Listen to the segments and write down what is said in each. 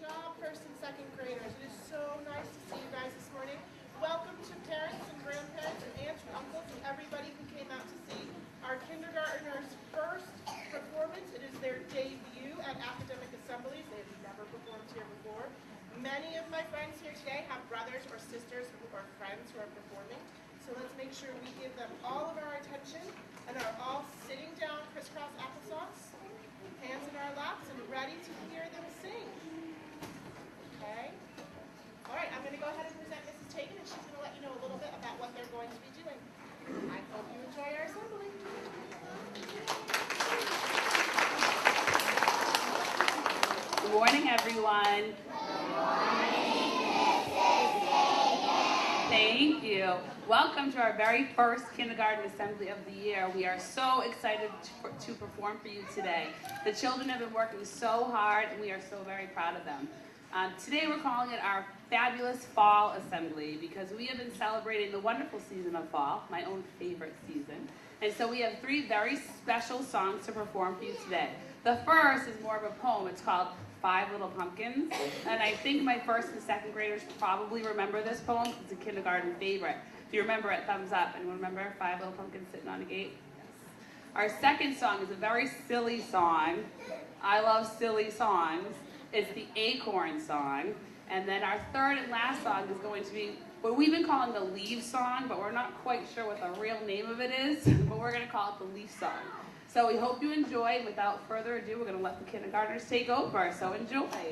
job, first and second graders. It is so nice to see you guys this morning. Welcome to parents and grandparents and aunts and uncles and everybody who came out to see our kindergartners' first performance. It is their debut at academic assemblies. They have never performed here before. Many of my friends here today have brothers or sisters or friends who are performing. So let's make sure we give them all of our attention and are all sitting down crisscross applesauce, hands in our laps, and ready to hear them sing. Okay? All right, I'm going to go ahead and present Mrs. Tagan, and she's going to let you know a little bit about what they're going to be doing. I hope you enjoy our assembly. Good morning, everyone. Thank you. Welcome to our very first kindergarten assembly of the year. We are so excited to perform for you today. The children have been working so hard, and we are so very proud of them. Today we're calling it our fabulous fall assembly because we have been celebrating the wonderful season of fall, my own favorite season. And so we have three very special songs to perform for you today. The first is more of a poem. It's called 5 Little Pumpkins, and I think my first and second graders probably remember this poem. It's a kindergarten favorite. If you remember it, thumbs up. Anyone remember 5 Little Pumpkins Sitting on a Gate? Yes. Our second song is a very silly song. I love silly songs. It's the Acorn Song. And then our third and last song is going to be what we've been calling the Leaf Song, but we're not quite sure what the real name of it is, but we're going to call it the Leaf Song. So we hope you enjoy. Without further ado, we're going to let the kindergartners take over. So enjoy. Okay.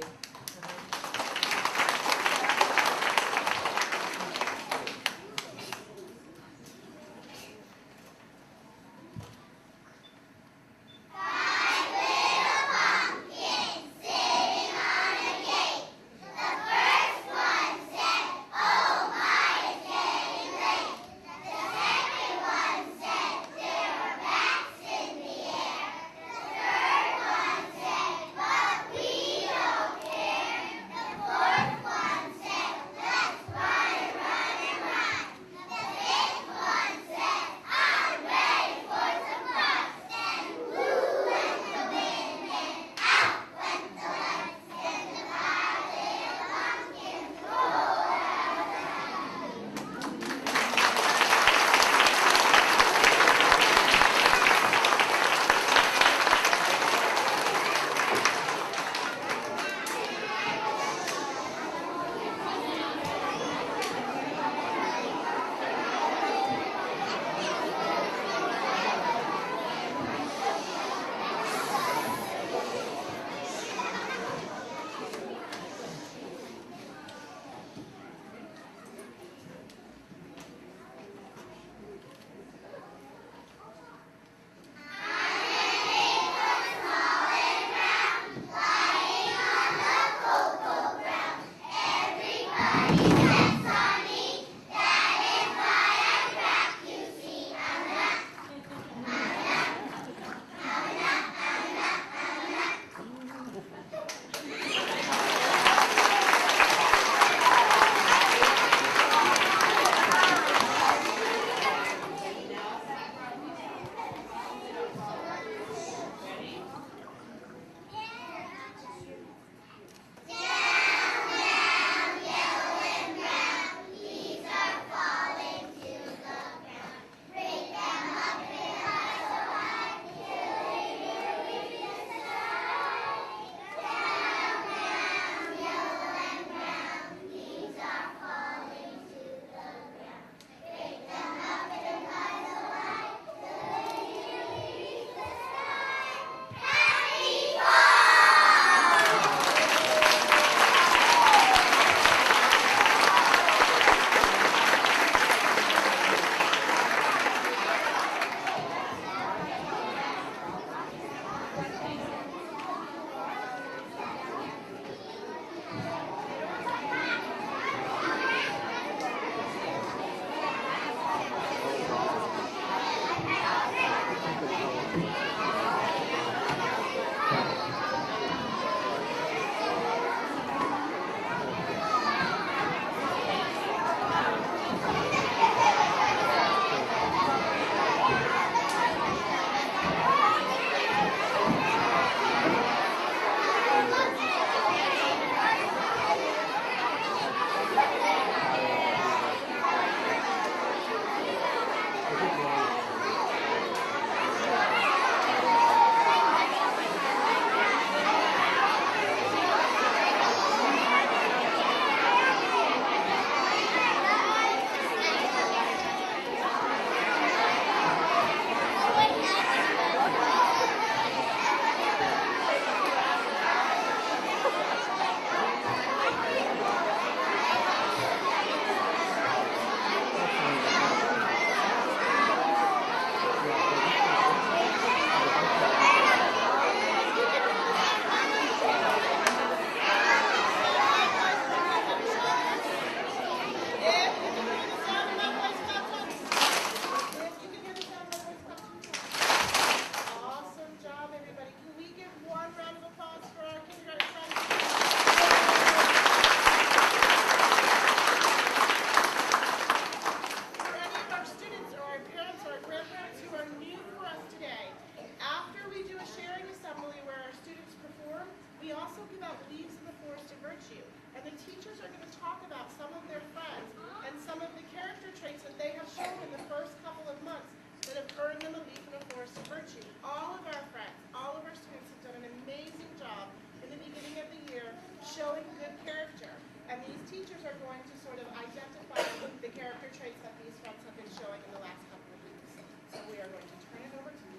character traits that these friends have been showing in the last couple of weeks. So we are going to turn it over to you.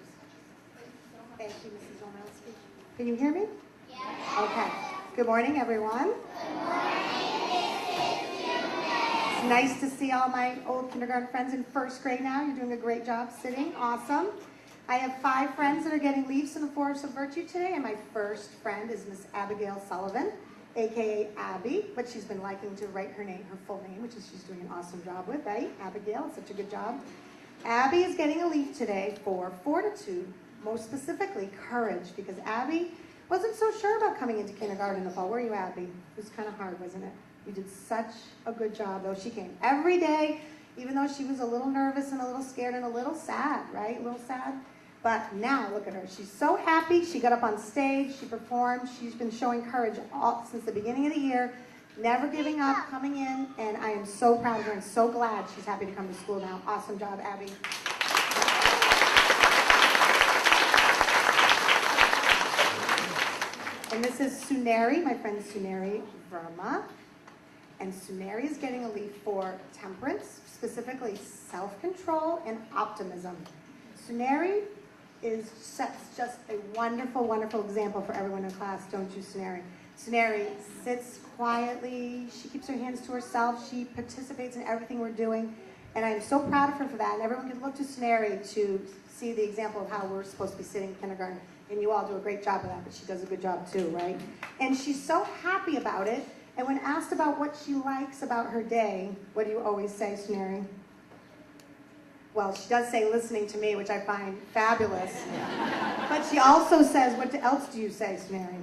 Thank you so much. Thank you, Mrs. Omelski. Can you hear me? Yes. Okay. Good morning, everyone. Good morning. It's nice to see all my old kindergarten friends in first grade now. You're doing a great job sitting. Awesome. I have 5 friends that are getting leaves in the Forest of Virtue today, and my first friend is Miss Abigail Sullivan, aka Abby, but she's been liking to write her full name, which is she's doing an awesome job with, right? Abigail, such a good job. Abby is getting a leaf today for fortitude, most specifically courage, because Abby wasn't so sure about coming into kindergarten in the fall. Were you, Abby? It was kind of hard, wasn't it? You did such a good job, though. She came every day, even though she was a little nervous and a little scared and a little sad, right? A little sad. But now, look at her. She's so happy. She got up on stage. She performed. She's been showing courage since the beginning of the year, never giving up, coming in, and I am so proud of her and so glad she's happy to come to school now. Awesome job, Abby. And this is Suneri, my friend Suneri Verma. And Suneri is getting a leaf for temperance, specifically self-control and optimism. Suneri sets just a wonderful, wonderful example for everyone in class, don't you, Suneri? Suneri sits quietly, she keeps her hands to herself, she participates in everything we're doing, and I'm so proud of her for that. And everyone can look to Suneri to see the example of how we're supposed to be sitting in kindergarten. And you all do a great job of that, but she does a good job too, right? And she's so happy about it. And when asked about what she likes about her day, what do you always say, Suneri? Well, she does say listening to me, which I find fabulous. But she also says, what else do you say, Suneri?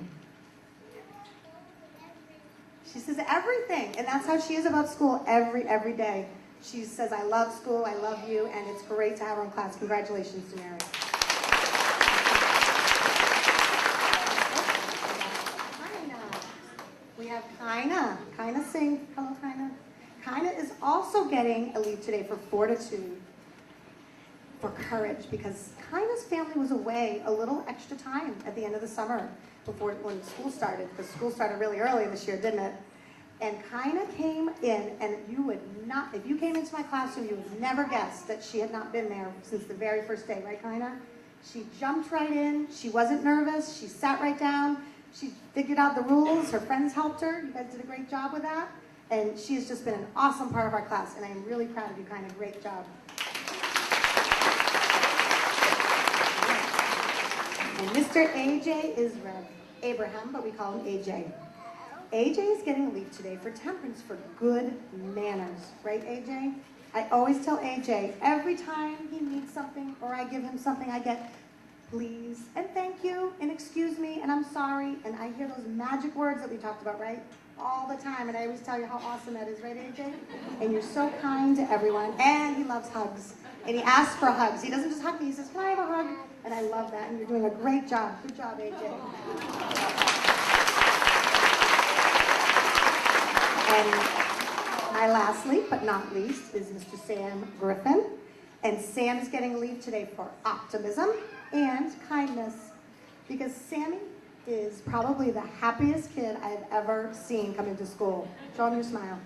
She says everything. And that's how she is about school every day. She says, I love school, I love you, and it's great to have her in class. Congratulations, Suneri. We have Kaina. Kaina sing. Hello, Kaina. Kaina is also getting a leave today for fortitude, for courage, because Kaina's family was away a little extra time at the end of the summer when school started, because school started really early this year, didn't it? And Kaina came in, and you would not, if you came into my classroom, you would never guess that she had not been there since the very first day, right, Kaina? She jumped right in. She wasn't nervous. She sat right down. She figured out the rules. Her friends helped her. You guys did a great job with that. And she has just been an awesome part of our class, and I am really proud of you, Kaina. Great job. And Mr. AJ is Rev Abraham, but we call him AJ. AJ is getting a leave today for temperance for good manners. Right, AJ? I always tell AJ, every time he needs something or I give him something, I get please and thank you and excuse me and I'm sorry. And I hear those magic words that we talked about, right? All the time. And I always tell you how awesome that is, right, AJ? And you're so kind to everyone. And he loves hugs. And he asks for hugs. He doesn't just hug me. He says, can I have a hug? And I love that. And you're doing a great job. Good job, AJ. And my lastly, but not least, is Mr. Sam Griffin. And Sam is getting a leave today for optimism and kindness, because Sammy is probably the happiest kid I've ever seen come into school. Show him your smile.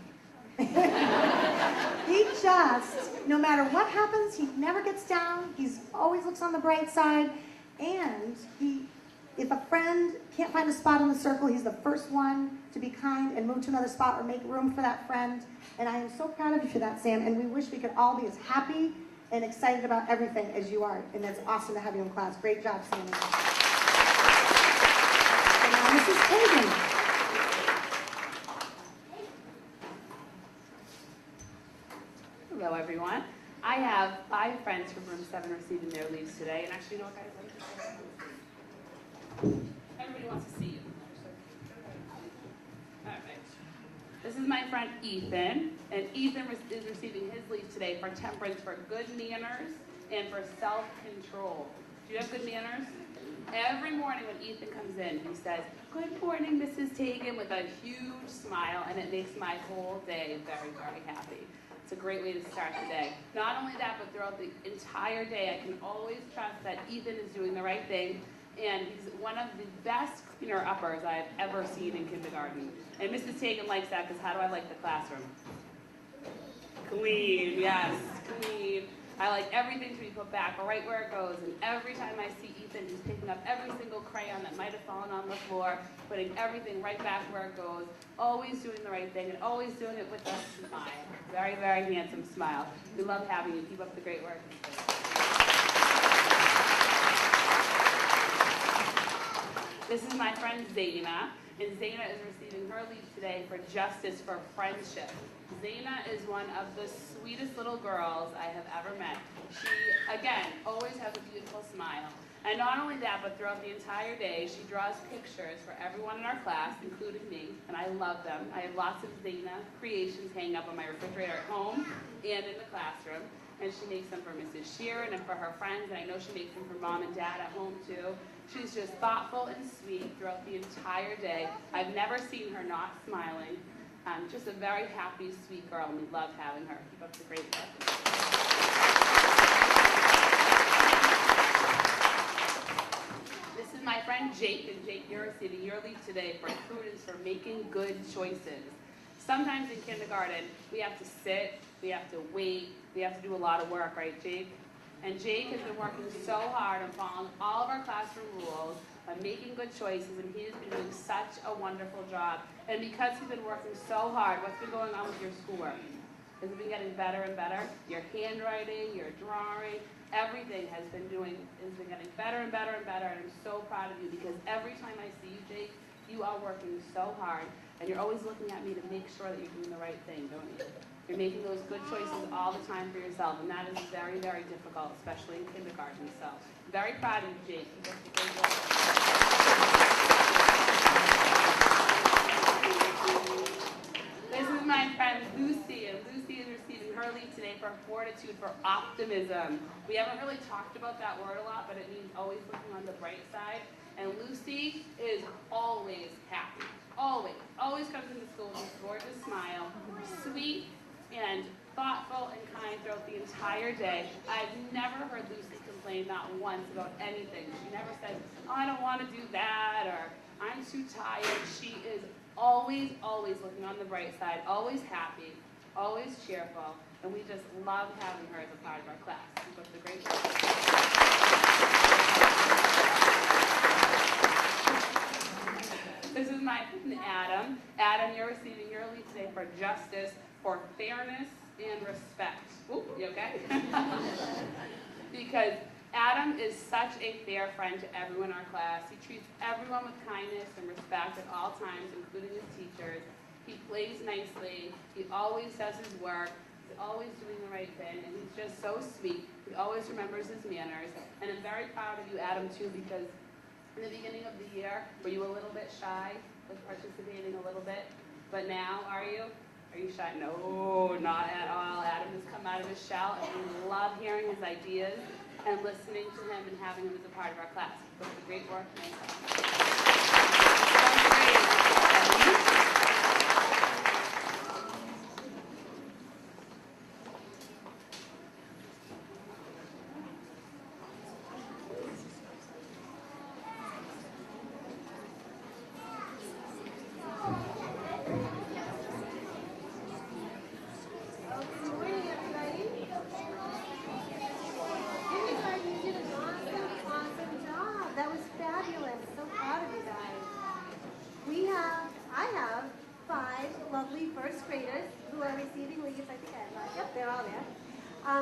He just, no matter what happens, he never gets down. He's always looks on the bright side. And if a friend can't find a spot in the circle, he's the first one to be kind and move to another spot or make room for that friend. And I am so proud of you for that, Sam. And we wish we could all be as happy and excited about everything as you are. And it's awesome to have you in class. Great job, Sam. And now Mrs. Kagan. Hello, everyone. I have 5 friends from room 7 receiving their leaves today. And actually, you know what, guys? Everybody wants to see you. All right. This is my friend Ethan. And Ethan is receiving his leave today for temperance, for good manners, and for self-control. Do you have good manners? Every morning when Ethan comes in, he says, "Good morning, Mrs. Tagan," with a huge smile, and it makes my whole day very, very happy. It's a great way to start the day. Not only that, but throughout the entire day, I can always trust that Ethan is doing the right thing, and he's one of the best cleaner-uppers I've ever seen in kindergarten. And Mrs. Tagan likes that, because how do I like the classroom? Clean, yes, clean. I like everything to be put back right where it goes. And every time I see Ethan, he's picking up every single crayon that might have fallen on the floor, putting everything right back where it goes, always doing the right thing, and always doing it with a smile. Very, very handsome smile. We love having you. Keep up the great work. This is my friend Zaina, and Zaina is receiving her leave today for Justice for Friendship. Zaina is one of the sweetest little girls I have ever met. She, again, always has a beautiful smile. And not only that, but throughout the entire day, she draws pictures for everyone in our class, including me, and I love them. I have lots of Zaina creations hanging up on my refrigerator at home and in the classroom. And she makes them for Mrs. Sheeran and for her friends, and I know she makes them for mom and dad at home too. She's just thoughtful and sweet throughout the entire day. I've never seen her not smiling. Just a very happy, sweet girl, and we love having her. Keep up the great work. This is my friend Jake, and Jake, you're receiving your leave today for prudence for making good choices. Sometimes in kindergarten, we have to sit, we have to wait, we have to do a lot of work, right, Jake? And Jake has been working so hard on following all of our classroom rules, on making good choices, and he has been doing such a wonderful job. And because he's been working so hard, what's been going on with your schoolwork? Has it been getting better and better? Your handwriting, your drawing, everything has been getting better and better and better, and I'm so proud of you because every time I see you, Jake, you are working so hard, and you're always looking at me to make sure that you're doing the right thing, don't you? You're making those good choices all the time for yourself, and that is very, very difficult, especially in kindergarten. So, very proud of you, Jake. Keep up the great work. This is my friend Lucy, and Lucy is receiving her leave today for fortitude for optimism. We haven't really talked about that word a lot, but it means always looking on the bright side. And Lucy is always happy. Always comes into school with a gorgeous smile, sweet and thoughtful and kind throughout the entire day. I've never heard Lucy complain not once about anything. She never said, oh, I don't want to do that, or I'm too tired. She is always looking on the bright side, always happy, always cheerful, and we just love having her as a part of our class. Keep up the great work. This is my friend Adam. Adam, you're receiving your leave today for justice, for fairness, and respect. Ooh, you okay? Because Adam is such a fair friend to everyone in our class. He treats everyone with kindness and respect at all times, including his teachers. He plays nicely. He always does his work. He's always doing the right thing, and he's just so sweet. He always remembers his manners. And I'm very proud of you, Adam, too, because in the beginning of the year, were you a little bit shy with participating a little bit? But now, are you? Are you shy? No, not at all. Adam has come out of his shell, and we love hearing his ideas and listening to him and having him as a part of our class. It's a great work.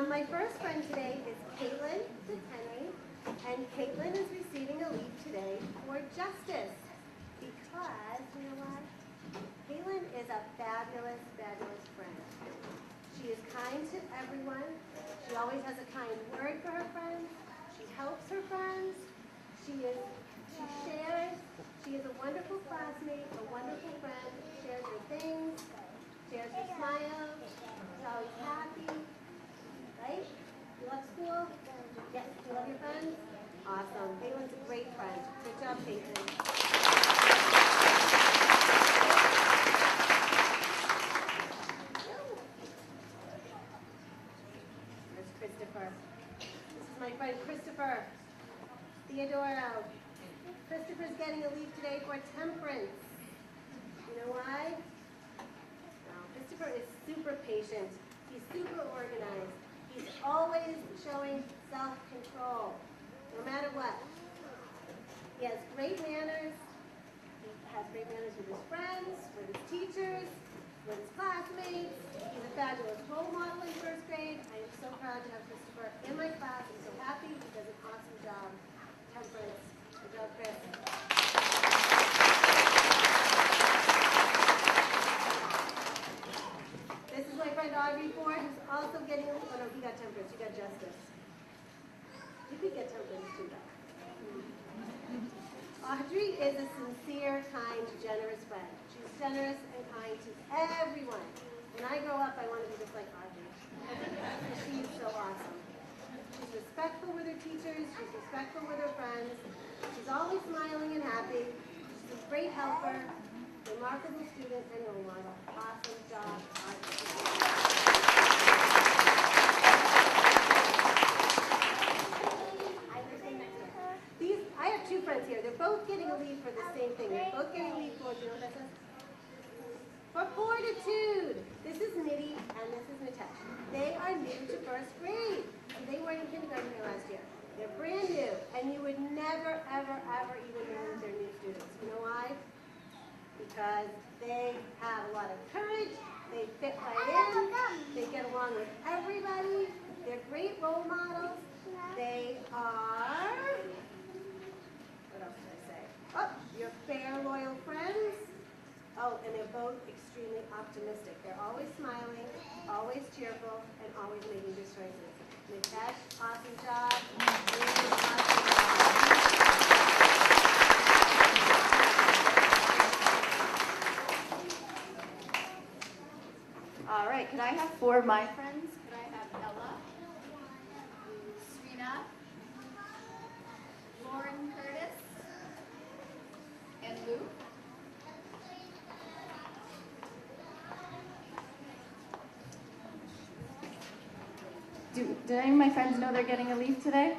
My first friend today is Caitlin Henry, and Caitlin is receiving a leave today for justice because, you know what? Caitlin is a fabulous, fabulous friend. She is kind to everyone. She always has a kind word for her friends. She helps her friends. She shares. She is a wonderful classmate, a wonderful friend. Shares her things, shares her smile. She's always happy. Right? You love school? Yes. You love your friends? Awesome. Caitlin's a great friend. Good job, Caitlin. There's Christopher. This is my friend Christopher Theodoro. Christopher's getting a leave today for temperance. You know why? Well, Christopher is super patient. He's super organized. He's always showing self-control, no matter what. He has great manners. He has great manners with his friends, with his teachers, with his classmates. He's a fabulous role model in first grade. I am so proud to have Christopher in my class. I'm so happy. He does an awesome job. Temperance. Good job, Chris. This is my friend Audrey Ford, who's also getting, oh no, he got temperance, you got justice. You could get temperance too, though. Audrey is a sincere, kind, generous friend. She's generous and kind to everyone. When I grow up, I want to be just like Audrey. She's so awesome. She's respectful with her teachers, she's respectful with her friends. She's always smiling and happy. She's a great helper, remarkable student, and role model. Awesome job, Audrey. I have two friends here. They're both getting a lead for the same thing. They're both getting a lead for, do you know what that says? For fortitude. This is Nidhi and this is Natasha. They are new to first grade. And they weren't in kindergarten here last year. They're brand new. And you would never, ever, ever even know that they're new students. You know why? Because they have a lot of courage. They fit right in. They get along with everybody. They're great role models. They are... what else did I say? Oh, your fair, loyal friends. Oh, and they're both extremely optimistic. They're always smiling, always cheerful, and always making good choices. Nitesh, awesome job. All right, could I have four of my friends? Could I have Ella, Serena, Lauren Curtis, and Luke? Do any of my friends know they're getting a leaf today?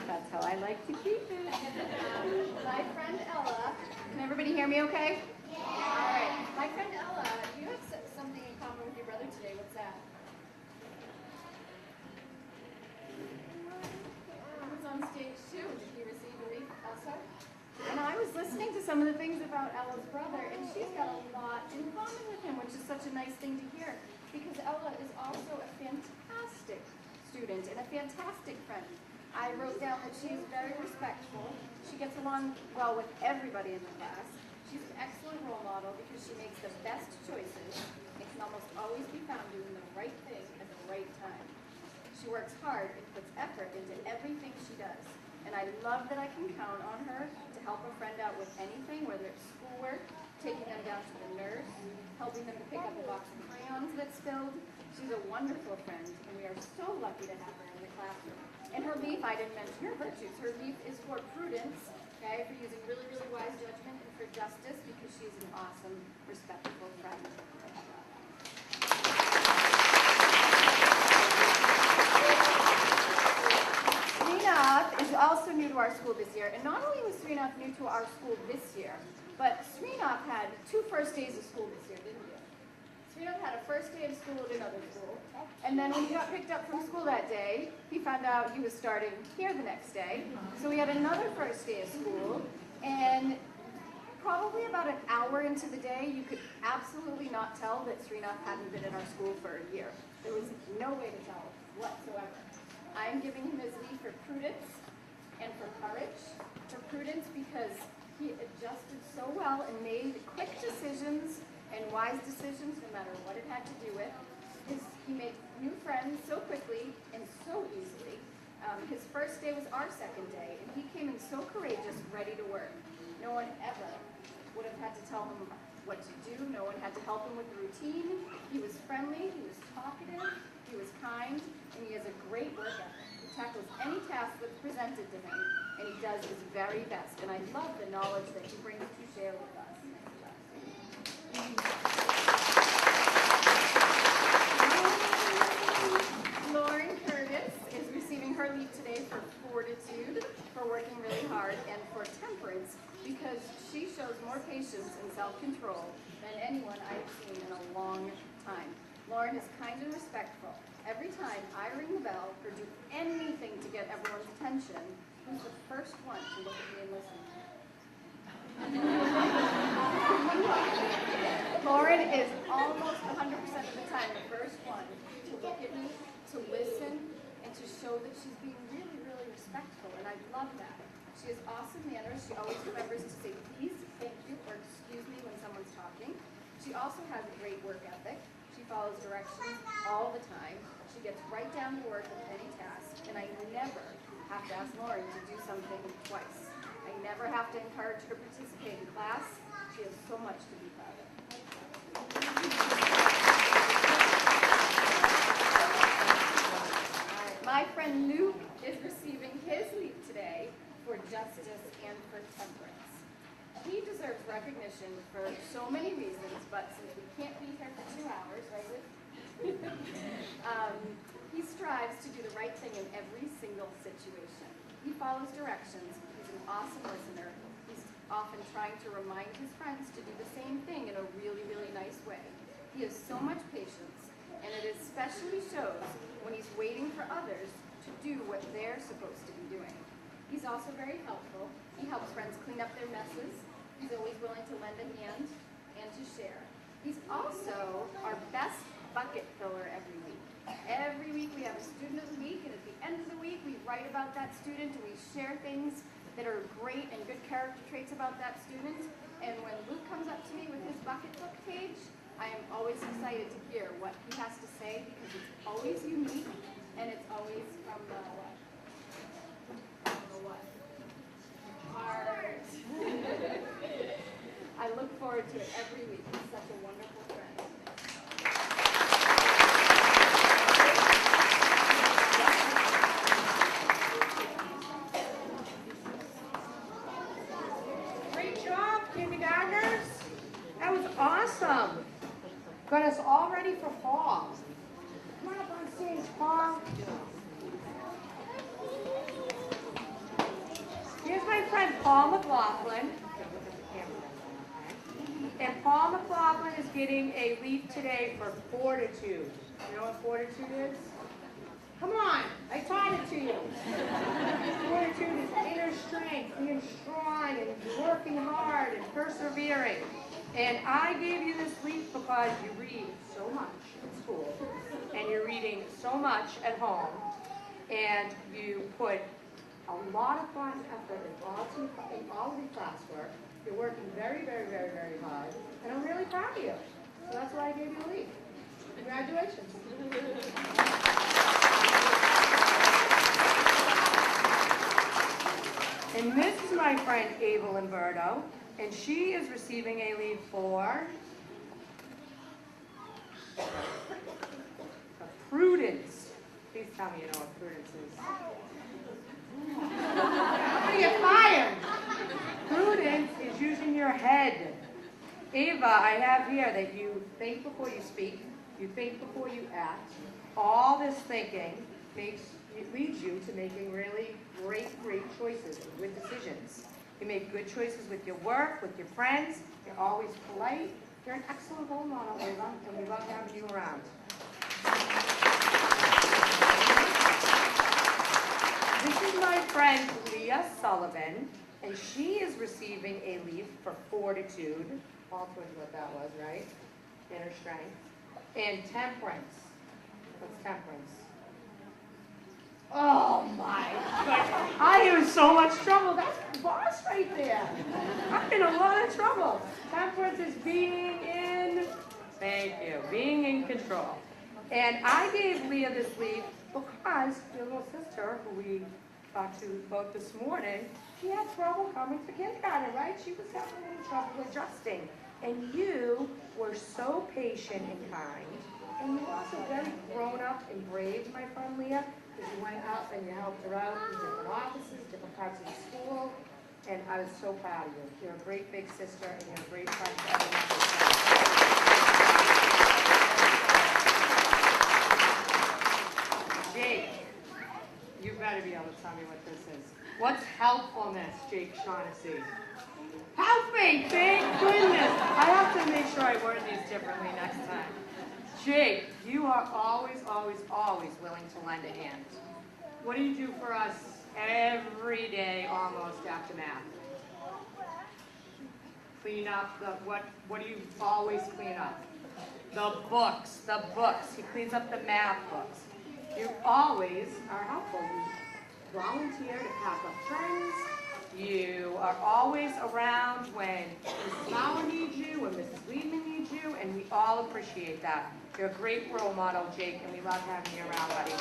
That's how I like to keep it. My friend Ella, can everybody hear me okay? Yeah. All right, my friend Ella, you have something in common with your brother today. What's that? He was on stage too. Did he receive a leaf also? And I was listening to some of the things about Ella's brother, and she's got a lot in common with him, which is such a nice thing to hear, because Ella is also a fantastic student and a fantastic friend. I wrote down that she is very respectful. She gets along well with everybody in the class. She's an excellent role model because she makes the best choices and can almost always be found doing the right thing at the right time. She works hard and puts effort into everything she does. And I love that I can count on her to help a friend out with anything, whether it's schoolwork, taking them down to the nurse, helping them to pick up a box of crayons that's spilled. She's a wonderful friend, and we are so lucky to have her in the classroom. And her leaf, I didn't mention her virtues. Her leaf is for prudence, okay, for using really, really wise judgment, and for justice, because she's an awesome, respectful friend. Srinath is also new to our school this year, and not only was Srinath new to our school this year, but Srinath had 2 first days of school this year, didn't you? Srinath had a first day of school at another school, and then when he got picked up from school that day, he found out he was starting here the next day. So we had another first day of school, and probably about an hour into the day, you could absolutely not tell that Srinath hadn't been in our school for a year. There was no way to tell whatsoever. I'm giving him his leave for prudence and for courage. For prudence because he adjusted so well and made quick decisions and wise decisions no matter what it had to do with. He made new friends so quickly and so easily. His first day was our second day, and he came in so courageous, ready to work. No one ever would have had to tell him what to do. No one had to help him with the routine. He was friendly, he was talkative, he was kind, and he has a great work ethic. He tackles any task that's presented to him, and he does his very best. And I love the knowledge that he brings to share with us. Lauren Curtis is receiving her leave today for fortitude, for working really hard, and for temperance, because she shows more patience and self-control than anyone I've seen in a long time. Lauren is kind and respectful. Every time I ring the bell or do anything to get everyone's attention, who's the first one to look at me and listen? Lauren is almost 100% of the time the first one to look at me, to listen, and to show that she's being really, really respectful, and I love that. She has awesome manners. She always remembers to say please, thank you, or excuse me when someone's talking. She also has a great work ethic. She follows directions all the time. She gets right down to work with any task, and I never have to ask Lauren to do something twice. I never have to encourage her to participate in class. She has so much to be proud of. My friend Luke is receiving his leave today for justice and for temperance. He deserves recognition for so many reasons, but since we can't be here for 2 hours, right, Luke? He strives to do the right thing in every single situation. He follows directions. He's an awesome listener. He's often trying to remind his friends to do the same thing in a really, really nice way. He has so much patience, and it especially shows when he's waiting for others to do what they're supposed to be doing. He's also very helpful. He helps friends clean up their messes. He's always willing to lend a hand and to share. He's also our best bucket filler every week. Every week we have a student of the week, and at the end of the week we write about that student and we share things that are great and good character traits about that student. And when Luke comes up to me with his bucket book page, I am always excited to hear what he has to say because it's always unique and it's always from the what? From the what? Heart. I look forward to it every week. He's such a wonderful friend. Great job, kindergartners. That was awesome. Got us all ready for fall. Come on up on stage, Paul. Here's my friend Paul McLaughlin. And Paul McLaughlin is getting a leaf today for fortitude. You know what fortitude is? Come on, I taught it to you. Fortitude is inner strength, being strong and working hard and persevering. And I gave you this leaf because you read so much in school, and you're reading so much at home, and you put a lot of thought and effort in all of your classwork. You're working very, very, very, very hard, and I'm really proud of you. So that's why I gave you a leaf. Congratulations. And this is my friend Ava Limberto, and she is receiving a leave for prudence. Please tell me you know what prudence is. I'm gonna get fired. Prudence is using your head. Ava, I have here that you think before you speak, you think before you act. All this thinking leads you to making really great choices and good decisions. You make good choices with your work, with your friends. You're always polite. You're an excellent role model, Ava, and we love having you around. This is my friend Leah Sullivan, and she is receiving a leaf for fortitude. Paul told you what that was, right? Inner strength. And temperance. What's temperance? Oh my goodness. I am in so much trouble. That's the boss right there. I'm in a lot of trouble. Temperance is being in, thank you, being in control. And I gave Leah this leaf because your little sister, who we talked to about this morning, she had trouble coming to kindergarten, right? She was having a little trouble adjusting. And you were so patient and kind. And you were also very grown up and brave, my friend Leah, because you went out and you helped her out in different offices, different parts of the school. And I was so proud of you. You're a great big sister, and you're a great friend to everyone. Jake, you better be able to tell me what this is. What's helpfulness, Jake Shaughnessy? Help me, thank goodness. I have to make sure I word these differently next time. Jake, you are always, always, always willing to lend a hand. What do you do for us every day almost after math? Clean up the, what do you always clean up? The books. He cleans up the math books. You always are helpful. You volunteer to pack up trends. You are always around when Mrs. Mauer needs you, when Mrs. Weedman needs you, and we all appreciate that. You're a great role model, Jake, and we love having you around, buddy.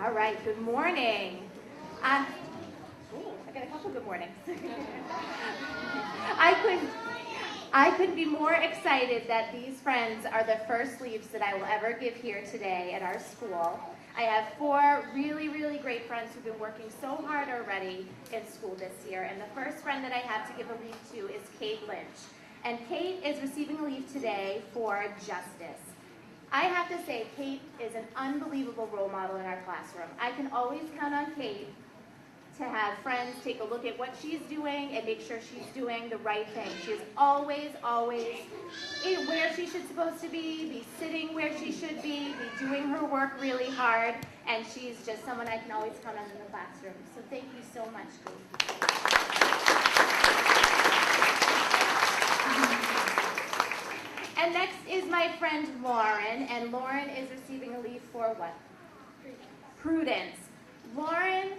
All right, good morning. I got a couple good mornings. I couldn't be more excited that these friends are the first leaves that I will ever give here today at our school. I have 4 really, really great friends who've been working so hard already in school this year. And the first friend that I have to give a leave to is Kate Lynch. And Kate is receiving a leave today for justice. I have to say, Kate is an unbelievable role model in our classroom. I can always count on Kate to have friends take a look at what she's doing and make sure she's doing the right thing. She is always where she should supposed to be sitting where she should be doing her work really hard, and she's just someone I can always count on in the classroom. So thank you so much, Kate. And next is my friend Lauren, and Lauren is receiving a leave for what? Prudence. Lauren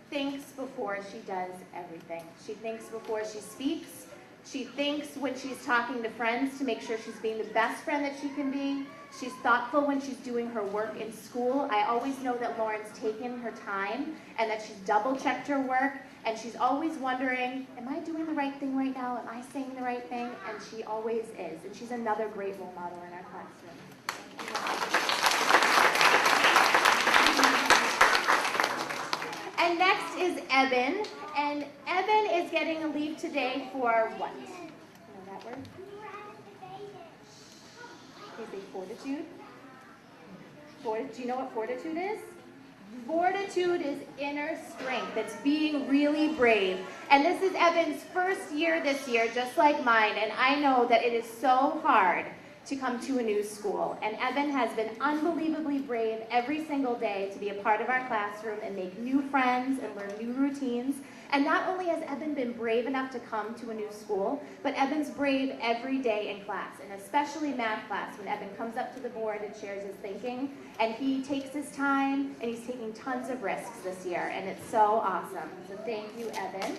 thinks before she does everything. She thinks before she speaks. She thinks when she's talking to friends to make sure she's being the best friend that she can be. She's thoughtful when she's doing her work in school. I always know that Lauren's taken her time and that she's double-checked her work, and she's always wondering, am I doing the right thing right now? Am I saying the right thing? And she always is, and she's another great role model in our classroom. And next is Eben, and Eben is getting a leave today for what? You know that word? Can you say fortitude? Do you know what fortitude is? Fortitude is inner strength. It's being really brave. And this is Eben's first year this year, just like mine, and I know that it is so hard to come to a new school. And Eben has been unbelievably brave every single day to be a part of our classroom and make new friends and learn new routines. And not only has Eben been brave enough to come to a new school, but Eben's brave every day in class, and especially math class, when Eben comes up to the board and shares his thinking. And he takes his time, and he's taking tons of risks this year, and it's so awesome. So thank you, Eben.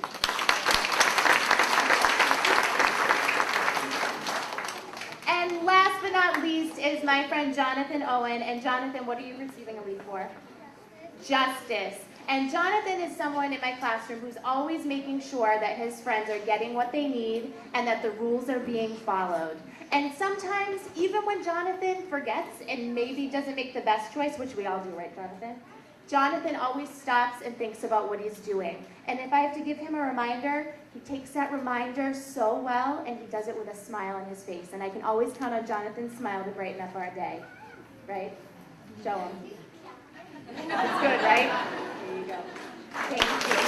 And last but not least is my friend Jonathan Owen. And Jonathan, what are you receiving a leave for? Justice. And Jonathan is someone in my classroom who's always making sure that his friends are getting what they need and that the rules are being followed. And sometimes, even when Jonathan forgets and maybe doesn't make the best choice, which we all do, right, Jonathan? Jonathan always stops and thinks about what he's doing. And if I have to give him a reminder, he takes that reminder so well, and he does it with a smile on his face. And I can always count on Jonathan's smile to brighten up our day, right? Show him. That's good, right? There you go. Thank you.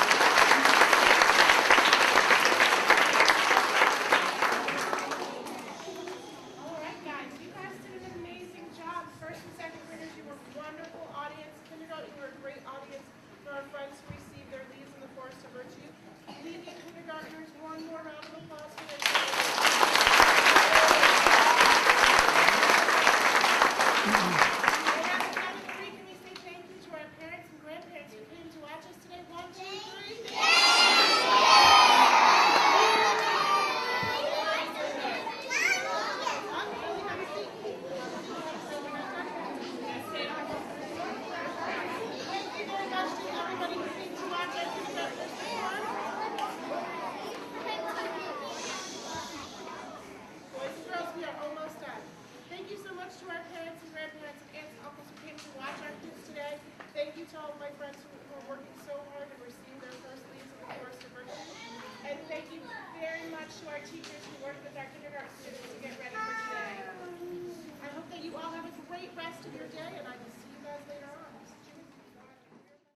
Thank you very much. much to our teachers who worked with our kindergarten students to get